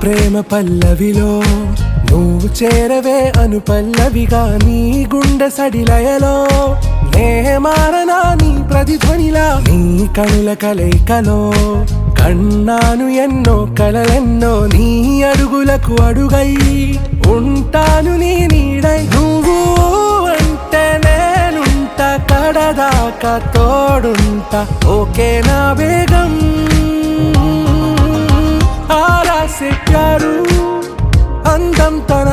ప్రేమ పల్లవిలో నువ్వు చేరవే అను పల్లవిగా నీ గుండె సడిలయలో నే మారనా నీ ప్రతిధ్వనిలా నీ కనుల కలయికలో కన్నాను ఎన్నో కలలెన్నో నీ అడుగులకు అడుగై ఉంటాను నీ నీడై నువ్వు అంటే నేనుంట కడదాకా తోడుంటా ఓకే నా వేగం ఆరా से प्यारू అందం తన